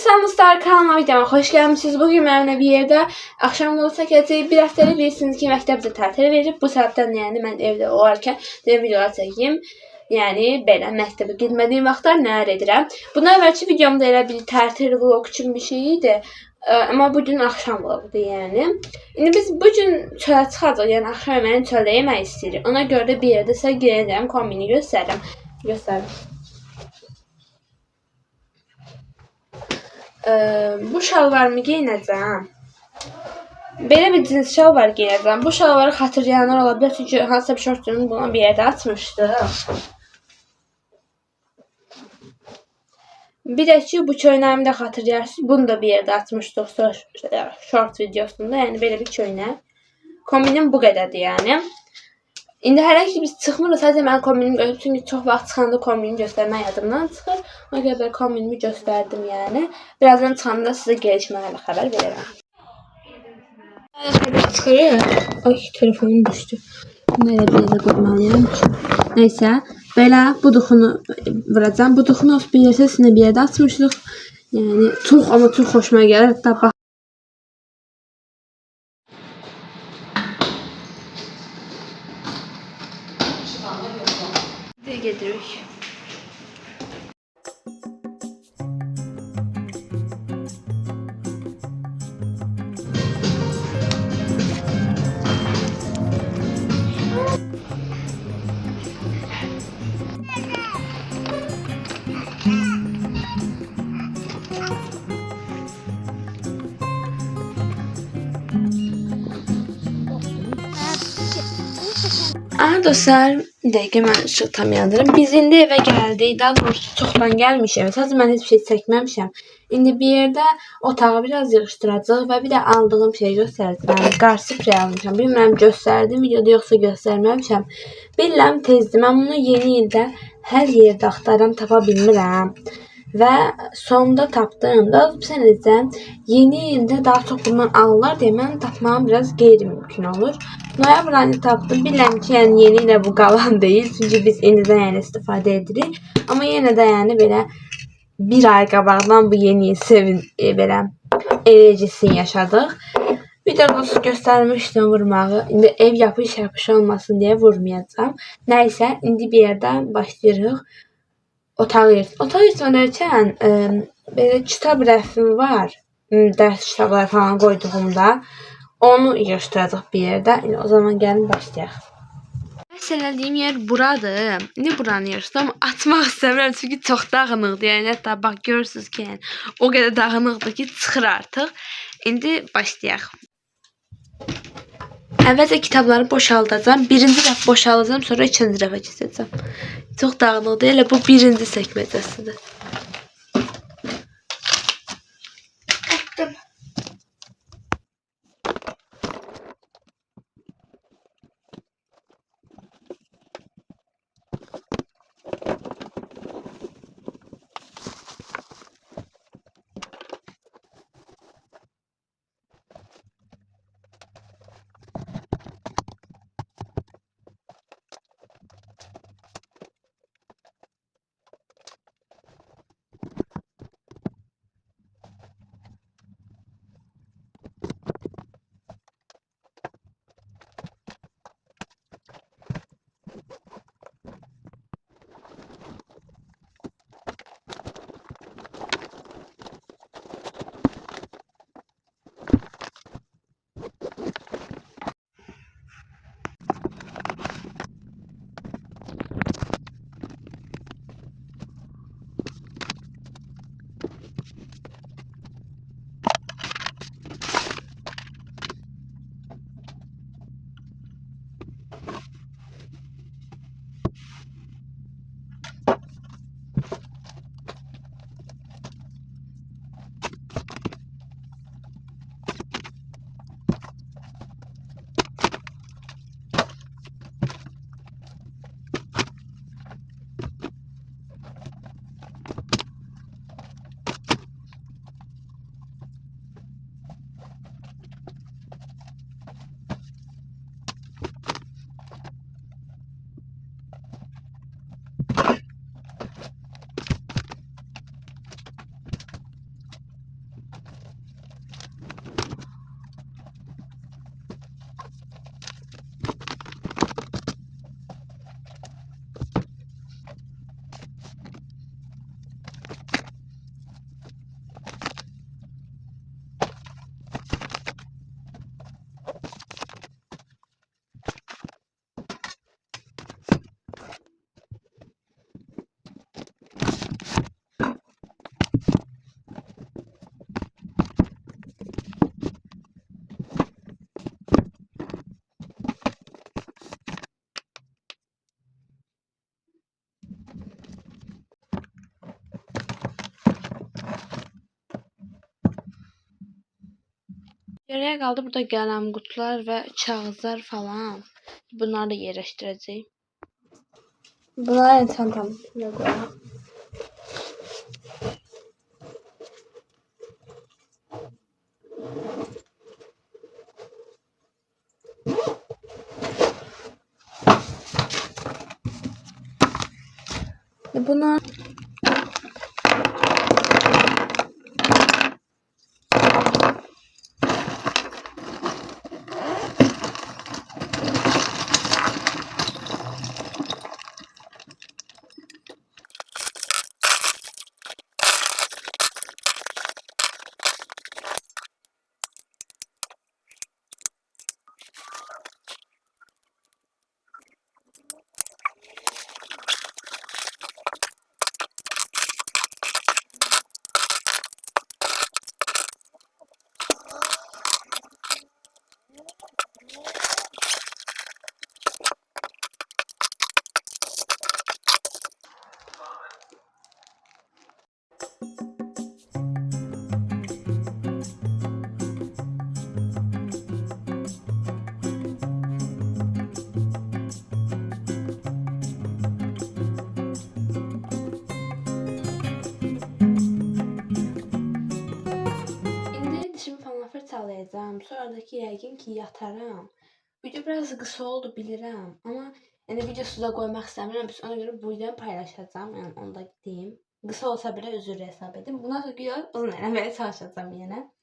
Samuslar kanalıma videoma hoş gelmişsiniz. Bugün benimle bir yerde akşam olsa keçəcək. Bir həftəlik bilirsiniz ki, məktəbdə tətil verib. Bu səbəbdən yəni mən evdə olarkən dedim videolar çəkeyim. Yəni belə məktəbə getmədiyim vaxtlar nələr edirəm. Bundan əvvəlki videomda elə bir tətil vlog kimi bir şey idi. Amma bugün axşam vlogudur yəni. İndi biz bugün çölə çıxacağıq. Yəni axşam yeməyini çöldə yemək istəyirik. Ona görə də bir yerdə sizə gələcəm, kombini göstərim. Bu şalvarımı giyinəcəm. Belə bir cins şalvar giyinəcəm. Bu şalvarı xatırlayanlar ola bilər. Çünki hansısa bir şortunu buna bir yerdə atmışdı. Bir də ki, bu köynəyimi də xatırlayarsınız. Bunu da bir yerdə atmışdıq short videosunda. Yəni belə bir köynək. Kombinim bu qədərdir yəni. İndi hələ ki biz çıxmırıq. Sadəcə mən kombinimi göstərdim. Çünki çox vaxt çıxanda kombinimi göstərmək yadımdan çıxır. Ona görə belə kombinimi göstərdim yəni. Birazdan çıxanda sizə gəlişmələrlə xəbər verərəm. Çıxırıq. Ay, telefonum düşdü. Bunu elə bir yerə qoymalıyam ki. Nəysə, belə buduxunu vuracam. Buduxunu bilirsiniz, bir yerdə açmışdıq. Yəni çox xoşuma gəlir. Hətta bax. Gedirik. Aha dostlar, bir dəqiqə mən işıq tam yandırım. Biz indi evə gəldik. Daha doğrusu çoxdan gəlmişəm. Sadəcə mən heç bir şey çəkməmişəm. İndi bir yerdə otağı biraz yığışdıracağıq və bir də aldığım şeyi göstərəcəm. Yəni qar sprey almışam. Bilmirəm göstərdim videoda yoxsa göstərməmişəm. Bilirəm tezdir. Mən bunu yeni ildə hər yerdə axtaram, tapa bilmirəm. Və sonunda tapdım. Daha doğrusu yeni ildə daha çox bundan alırlar deyə mən tapmağım biraz qeyri-mümkün olur. Noyabr ayını tapdım. Bilirəm ki, yəni yeni ilə bu qalan deyil. Çünki biz indidən yəni istifadə edirik. Amma yenə də yəni belə bir ay qabaqdan bu yeni il belə enerjisini yaşadıq. Videoda göstərmişdim vurmağı. İndi ev yapış olmasın deyə vurmayacağım. Nəysə, indi bir yerdən başlayırıq. Otağı yırtmalarkən belə kitab rəfim var. Dərs kitabları falan qoyduğumda. Onu yığışdıracaq bir yerdə. İndi o zaman gəlin başlayaq. Məsələdiyim yer buradır. İndi buranı yığışdırdım. Atmaq istəmirəm çünki çox dağınıqdır. Yəni hətta bax görürsünüz ki, yəni o qədər dağınıqdır ki, çıxır artıq. İndi başlayaq. Əvvəlcə kitabları boşaldacağam. Birinci rəf boşaldacağam, sonra ikinci rəfə keçəcəm. Çox dağınıqdır. Elə bu birinci çəkməcəsidir. Geriye kaldı burada gələm qutular ve kağızlar falan. Bunları da yerleştireceğim. Bunlar çantam. Buna İndi dişimi falan fırçalayacağım. Sonradaki yəqin ki yataram. Video biraz kısa oldu bilirəm. Ama yani videosu da koymak istemiyorum. Biz ona göre bu videoyu paylaşacağım. Yani onu da diyeyim. Kısa olsa bile özür hesap edin. Bundan sonra video uzun eləməyə çalışacağım yine.